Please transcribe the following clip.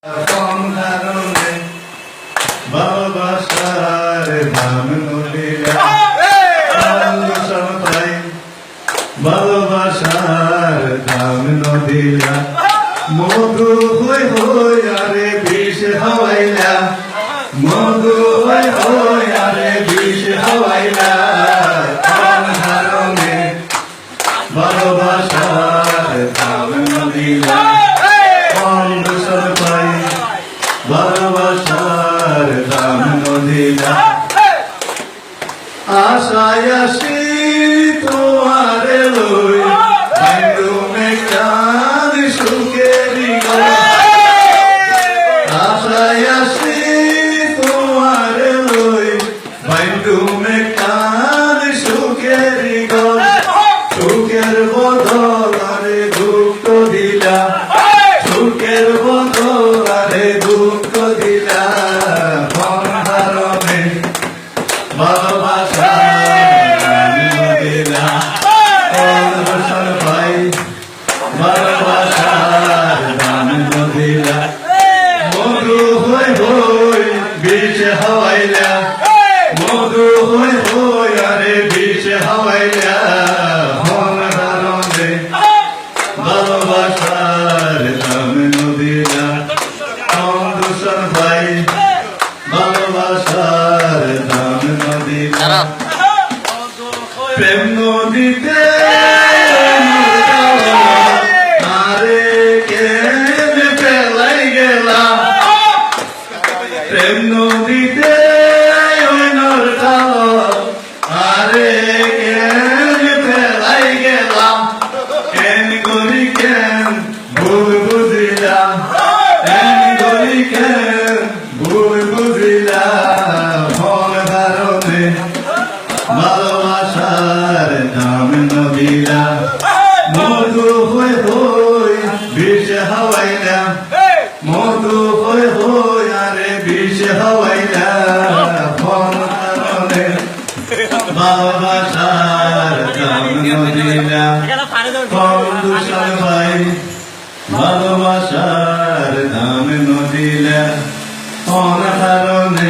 কারণে ভালোবাসার ধান নদীরা তাই ভালোবাসার ধান নদীরা মধু হই হই আরে বিষ হাওয়াইলা মধু হই হই আরে বিষ হাওয়াইলা কারণে ভালোবাসার ধান নদীরা ভালোবাসার দাম নদীরা আশায় আসি তোমারে লই বাইরুমে কাঁদ সুখেরি আশায় আসি তোমারে লই বাইরুমে কাঁদ সুখেরি সুখের বদল আরে দুঃখ দিলা সুখের বদল আরে দুঃখ দিলা কারণে ভালোবাসা দিলা ভাই ভালোবাসার দাম দিলা মধু হই হই বিষ হাওয়াইলা মধু হই হই আরে বিষ হাওয়াইলা কারণে ভালোবাসার দাম নদীরা দূষণ ভাই ভালোবাসার দাম নদীরা প্রেম নদীতে আরে কেন ফেলাই গেলাম প্রেম নদীতে আরে কেন ফেলাই গেলাম কেন করি কেন ভুল বুঝিলাম কেন করি কেন ভুল বুঝিলাম কারণে ভালোবাসার দাম নদীরা মধু হই হই বিষ হাওয়াইলা মধু হই হই আরে বিষ হাওয়াইলা কারণে ভালোবাসার দাম নদীরা দূষণ ভাই ভালোবাসার দাম নদীরা কারণে